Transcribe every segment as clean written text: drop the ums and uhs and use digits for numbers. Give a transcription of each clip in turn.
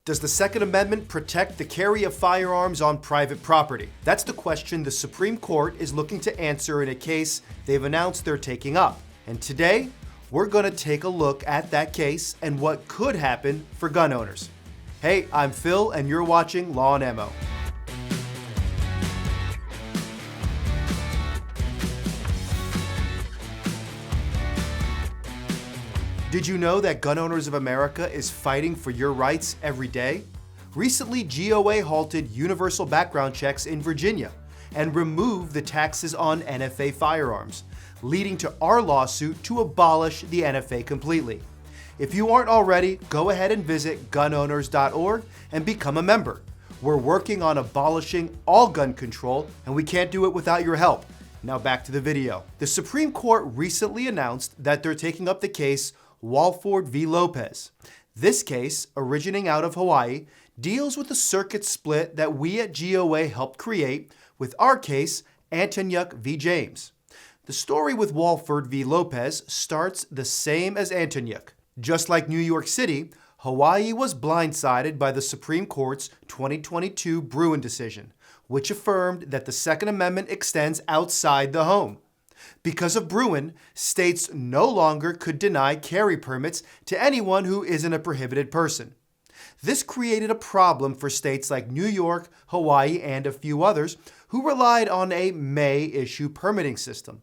Does the Second Amendment protect the carry of firearms on private property? That's the question the Supreme Court is looking to answer in a case they've announced they're taking up. And today, we're going to take a look at that case and what could happen for gun owners. Hey, I'm Phil, and you're watching Law and Ammo. Did you know that Gun Owners of America is fighting for your rights every day? Recently, GOA halted universal background checks in Virginia and removed the taxes on NFA firearms, leading to our lawsuit to abolish the NFA completely. If you aren't already, go ahead and visit gunowners.org and become a member. We're working on abolishing all gun control, and we can't do it without your help. Now back to the video. The Supreme Court recently announced that they're taking up the case Wolford v. Lopez. This case, originating out of Hawaii, deals with the circuit split that we at GOA helped create with our case, Antonyuk v. James. The story with Wolford v. Lopez starts the same as Antonyuk. Just like New York City, Hawaii was blindsided by the Supreme Court's 2022 Bruen decision, which affirmed that the Second Amendment extends outside the home. Because of Bruen, states no longer could deny carry permits to anyone who isn't a prohibited person. This created a problem for states like New York, Hawaii, and a few others who relied on a may-issue permitting system.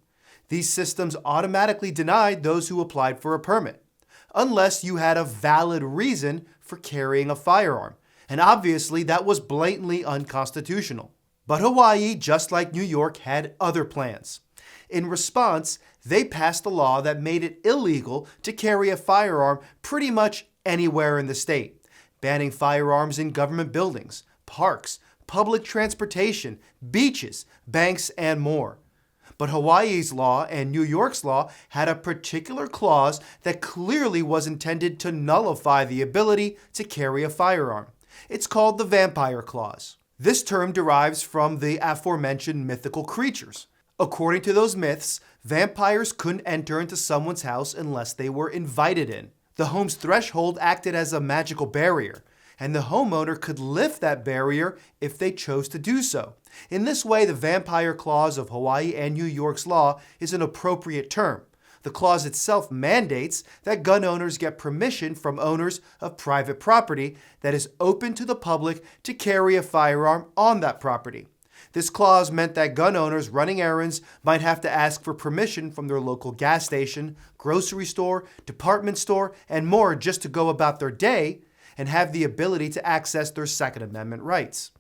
These systems automatically denied those who applied for a permit, unless you had a valid reason for carrying a firearm, and obviously that was blatantly unconstitutional. But Hawaii, just like New York, had other plans. In response, they passed a law that made it illegal to carry a firearm pretty much anywhere in the state, banning firearms in government buildings, parks, public transportation, beaches, banks, and more. But Hawaii's law and New York's law had a particular clause that clearly was intended to nullify the ability to carry a firearm. It's called the Vampire Clause. This term derives from the aforementioned mythical creatures. According to those myths, vampires couldn't enter into someone's house unless they were invited in. The home's threshold acted as a magical barrier, and the homeowner could lift that barrier if they chose to do so. In this way, the Vampire Clause of Hawaii and New York's law is an appropriate term. The clause itself mandates that gun owners get permission from owners of private property that is open to the public to carry a firearm on that property. This clause meant that gun owners running errands might have to ask for permission from their local gas station, grocery store, department store, and more just to go about their day and have the ability to access their Second Amendment rights.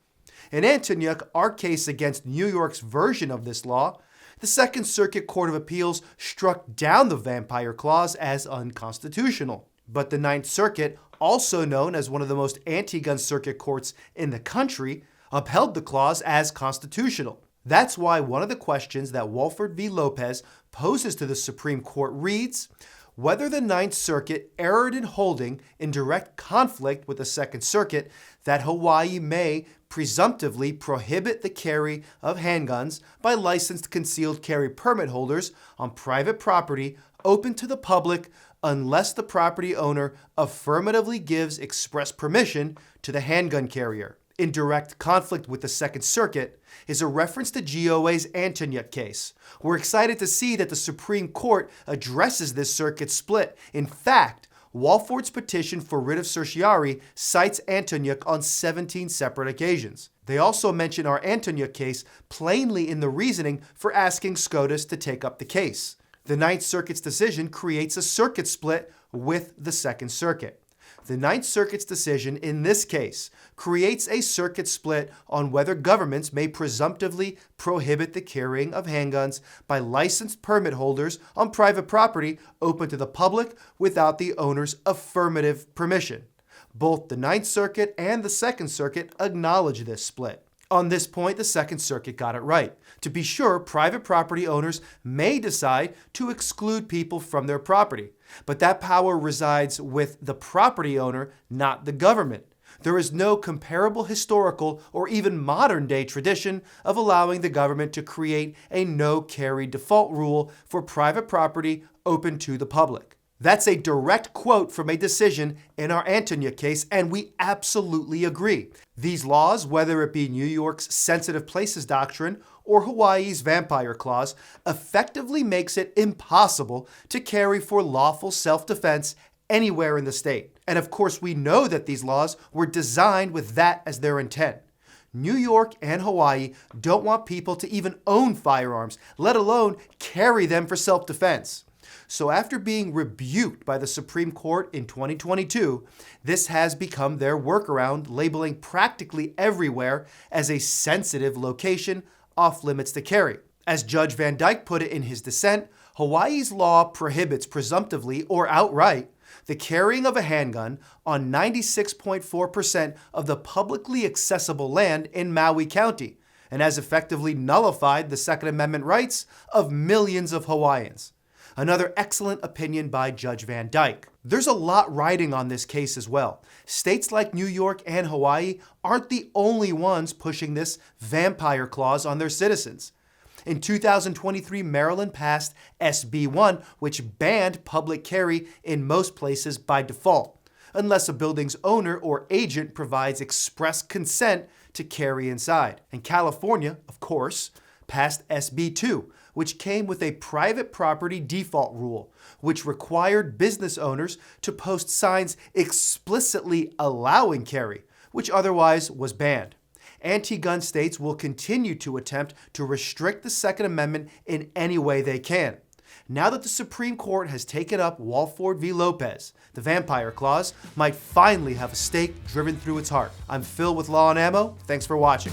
In Antonyuk, our case against New York's version of this law, the Second Circuit Court of Appeals struck down the Vampire Clause as unconstitutional. But the Ninth Circuit, also known as one of the most anti-gun circuit courts in the country, upheld the clause as constitutional. That's why one of the questions that Wolford v. Lopez poses to the Supreme Court reads, whether the Ninth Circuit erred in holding in direct conflict with the Second Circuit that Hawaii may presumptively prohibit the carry of handguns by licensed concealed carry permit holders on private property open to the public unless the property owner affirmatively gives express permission to the handgun carrier. In direct conflict with the Second Circuit is a reference to GOA's Antonyuk case. We're excited to see that the Supreme Court addresses this circuit split. In fact, Wolford's petition for writ of certiorari cites Antonyuk on 17 separate occasions. They also mention our Antonyuk case plainly in the reasoning for asking SCOTUS to take up the case. The Ninth Circuit's decision creates a circuit split with the Second Circuit. The Ninth Circuit's decision in this case creates a circuit split on whether governments may presumptively prohibit the carrying of handguns by licensed permit holders on private property open to the public without the owner's affirmative permission. Both the Ninth Circuit and the Second Circuit acknowledge this split. On this point, the Second Circuit got it right. To be sure, private property owners may decide to exclude people from their property, but that power resides with the property owner, not the government. There is no comparable historical or even modern-day tradition of allowing the government to create a no-carry default rule for private property open to the public. That's a direct quote from a decision in our Antonyuk case, and we absolutely agree. These laws, whether it be New York's sensitive places doctrine or Hawaii's vampire clause, effectively makes it impossible to carry for lawful self-defense anywhere in the state. And of course, we know that these laws were designed with that as their intent. New York and Hawaii don't want people to even own firearms, let alone carry them for self-defense. So after being rebuked by the Supreme Court in 2022, this has become their workaround, labeling practically everywhere as a sensitive location off limits to carry. As Judge Van Dyke put it in his dissent, Hawaii's law prohibits presumptively or outright the carrying of a handgun on 96.4% of the publicly accessible land in Maui County, and has effectively nullified the Second Amendment rights of millions of Hawaiians. Another excellent opinion by Judge Van Dyke. There's a lot riding on this case as well. States like New York and Hawaii aren't the only ones pushing this vampire clause on their citizens. In 2023, Maryland passed SB 1, which banned public carry in most places by default, unless a building's owner or agent provides express consent to carry inside. And California, of course, passed SB 2, which came with a private property default rule, which required business owners to post signs explicitly allowing carry, which otherwise was banned. Anti-gun states will continue to attempt to restrict the Second Amendment in any way they can. Now that the Supreme Court has taken up Wolford v. Lopez, the vampire clause might finally have a stake driven through its heart. I'm Phil with Law and Ammo. Thanks for watching.